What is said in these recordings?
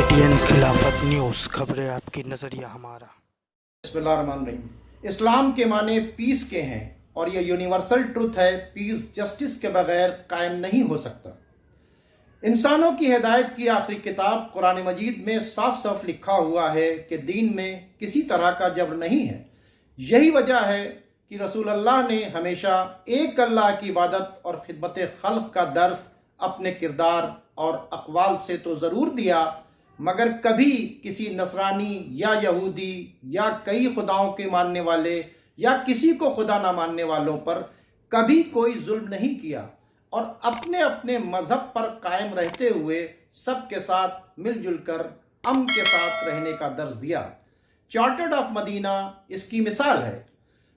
KTN खिलाफत news, खबरें आपकी, नजरिया हमारा। बिस्मिल्लाहिर्रहमानिर्रहीम। इस्लाम के माने पीस के हैं और ये यूनिवर्सल ट्रुथ है, पीस जस्टिस के बगैर कायम नहीं हो सकता। इंसानों की हिदायत की आखिरी किताब कुरान मजीद में साफ साफ लिखा हुआ है कि दीन में किसी तरह का जबर नहीं है। यही वजह है कि रसूल अल्लाह ने हमेशा एक अल्लाह की इबादत और खिदमत खल्क का दर्स अपने किरदार और अक़वाल से तो ज़रूर दिया, मगर कभी किसी नसरानी या यहूदी या कई खुदाओं के मानने वाले या किसी को खुदा ना मानने वालों पर कभी कोई जुल्म नहीं किया और अपने अपने मजहब पर कायम रहते हुए सबके साथ मिलजुल कर अमन के साथ रहने का दर्ज दिया। चार्टर्ड ऑफ मदीना इसकी मिसाल है।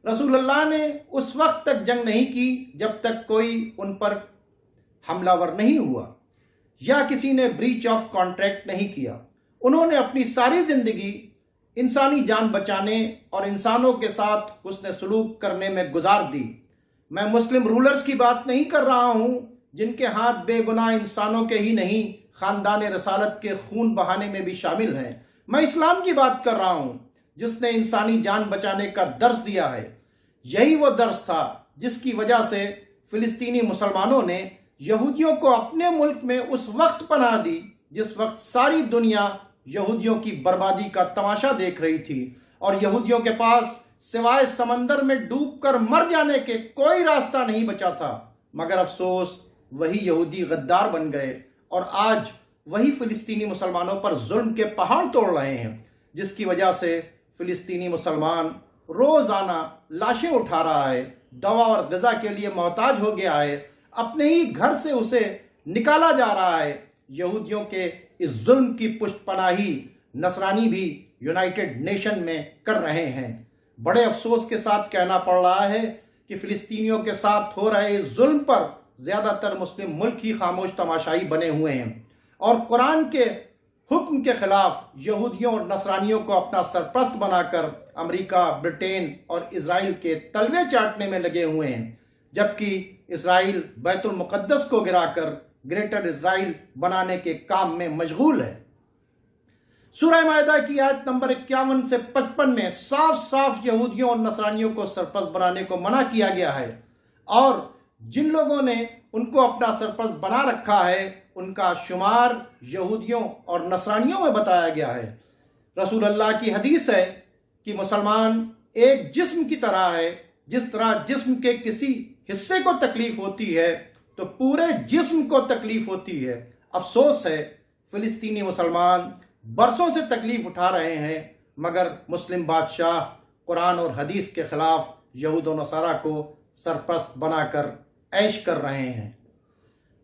रसूल अल्लाह ने उस वक्त तक जंग नहीं की जब तक कोई उन पर हमलावर नहीं हुआ या किसी ने ब्रीच ऑफ कॉन्ट्रैक्ट नहीं किया। उन्होंने अपनी सारी जिंदगी इंसानी जान बचाने और इंसानों के साथ हुस्न सलूक करने में गुजार दी। मैं मुस्लिम रूलर्स की बात नहीं कर रहा हूं जिनके हाथ बेगुनाह इंसानों के ही नहीं, खानदान रसालत के खून बहाने में भी शामिल हैं। मैं इस्लाम की बात कर रहा हूं जिसने इंसानी जान बचाने का दर्स दिया है। यही वो दर्स था जिसकी वजह से फिलिस्तीनी मुसलमानों ने यहूदियों को अपने मुल्क में उस वक्त पनाह दी जिस वक्त सारी दुनिया यहूदियों की बर्बादी का तमाशा देख रही थी और यहूदियों के पास सिवाय समंदर में डूबकर मर जाने के कोई रास्ता नहीं बचा था। मगर अफसोस वही यहूदी गद्दार बन गए और आज वही फिलिस्तीनी मुसलमानों पर जुल्म के पहाड़ तोड़ रहे हैं, जिसकी वजह से फिलिस्तीनी मुसलमान रोजाना लाशें उठा रहा है, दवा और ग़िज़ा के लिए मोहताज हो गया है, अपने ही घर से उसे निकाला जा रहा है। यहूदियों के इस जुल्म की पुष्टपनाही नसरानी भी यूनाइटेड नेशन में कर रहे हैं। बड़े अफसोस के साथ कहना पड़ रहा है कि फिलिस्तीनियों के साथ हो रहे इस जुल्म पर ज़्यादातर मुस्लिम मुल्क ही खामोश तमाशाई बने हुए हैं और कुरान के हुक्म के खिलाफ यहूदियों और नसरानियों को अपना सरप्रस्त बनाकर अमेरिका, ब्रिटेन और इजराइल के तलवे चाटने में लगे हुए हैं, जबकि इजराइल बैतुल मुक़द्दस को गिराकर ग्रेटर इजराइल बनाने के काम में मशगूल है। सूरह माइदा की आयत नंबर 51 से 55 में साफ साफ यहूदियों और नसरानियों को सरप्रस्त बनाने को मना किया गया है और जिन लोगों ने उनको अपना सरप्रस्त बना रखा है उनका शुमार यहूदियों और नसरानियों में बताया गया है। रसूल अल्लाह की हदीस है कि मुसलमान एक जिस्म की तरह है। जिस तरह जिस्म के किसी हिस्से को तकलीफ होती है तो पूरे जिस्म को तकलीफ होती है। अफसोस है फिलिस्तीनी मुसलमान बरसों से तकलीफ उठा रहे हैं, मगर मुस्लिम बादशाह कुरान और हदीस के खिलाफ यहूद और नसारा को सरप्रस्त बनाकर ऐश कर रहे हैं।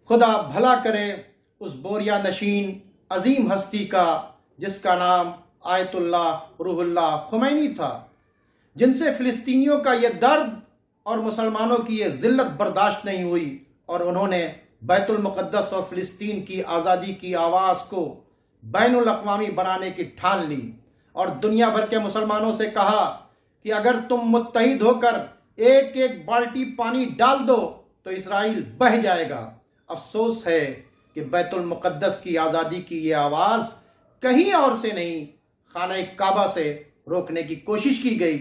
खुदा भला करे उस बोरिया नशीन अजीम हस्ती का जिसका नाम आयतुल्लाह रूहुल्लाह खुमैनी था, जिनसे फिलिस्तीनियों का यह दर्द और मुसलमानों की यह जिल्लत बर्दाश्त नहीं हुई और उन्होंने बैतुल मुक़द्दस और फिलिस्तीन की आज़ादी की आवाज़ को बैनुल अक़वामी बनाने की ठान ली और दुनिया भर के मुसलमानों से कहा कि अगर तुम मुत्तहिद होकर एक एक बाल्टी पानी डाल दो तो इस्राइल बह जाएगा। अफसोस है कि बैतुल मुक़द्दस की आज़ादी की ये आवाज़ कहीं और से नहीं, खाने काबा से रोकने की कोशिश की गई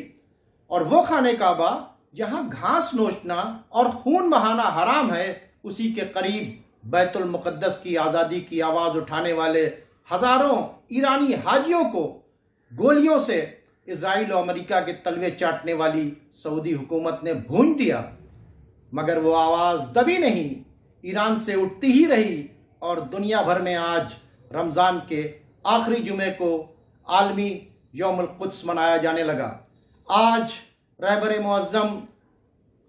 और वो खाने काबा जहां घास नोचना और खून बहाना हराम है, उसी के करीब बैतुल मुक़द्दस की आज़ादी की आवाज़ उठाने वाले हज़ारों ईरानी हाजियों को गोलियों से इजराइल और अमेरिका के तलवे चाटने वाली सऊदी हुकूमत ने भूंज दिया, मगर वो आवाज़ दबी नहीं, ईरान से उठती ही रही और दुनिया भर में आज रमज़ान के आखिरी जुमे को आलमी यौमुल कुद्स मनाया जाने लगा। आज रहबर मुअज़्ज़म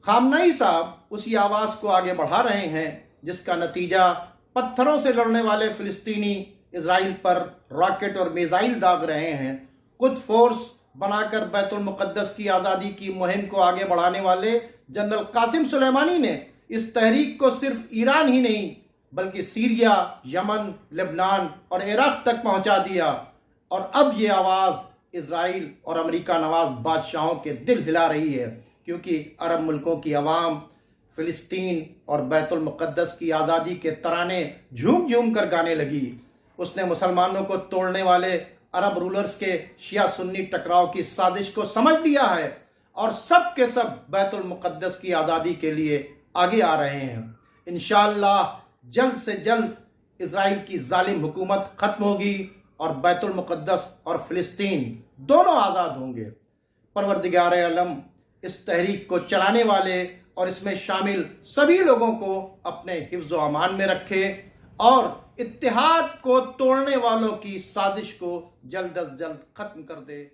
खामनई साहब उसी आवाज़ को आगे बढ़ा रहे हैं जिसका नतीजा पत्थरों से लड़ने वाले फिलिस्तीनी इजराइल पर रॉकेट और मिसाइल दाग रहे हैं। खुद फोर्स बनाकर बैतुल मुक़द्दस की आज़ादी की मुहिम को आगे बढ़ाने वाले जनरल कासिम सुलेमानी ने इस तहरीक को सिर्फ ईरान ही नहीं बल्कि सीरिया, यमन, लेबनान और इराक तक पहुंचा दिया और अब ये आवाज़ इजराइल और अमेरिका नवाज बादशाहों के दिल हिला रही है, क्योंकि अरब मुल्कों की आवाम फिलिस्तीन और बैतुल मुक़द्दस की आज़ादी के तराने झूम झूम कर गाने लगी। اس نے مسلمانوں کو توڑنے والے عرب رولرز کے شیعہ سنی ٹکراؤ کی سازش کو سمجھ لیا ہے اور سب کے سب بیت المقدس کی آزادی کے لیے آگے آ رہے ہیں۔ انشاءاللہ جلد سے جلد اسرائیل کی ظالم حکومت ختم ہوگی اور بیت المقدس اور فلسطین دونوں آزاد ہوں گے۔ پروردگار عالم اس تحریک کو چلانے والے اور اس میں شامل سبھی لوگوں کو اپنے حفظ و امان میں رکھے اور اتحاد کو توڑنے والوں کی سازش کو جلد از جلد ختم کر دے۔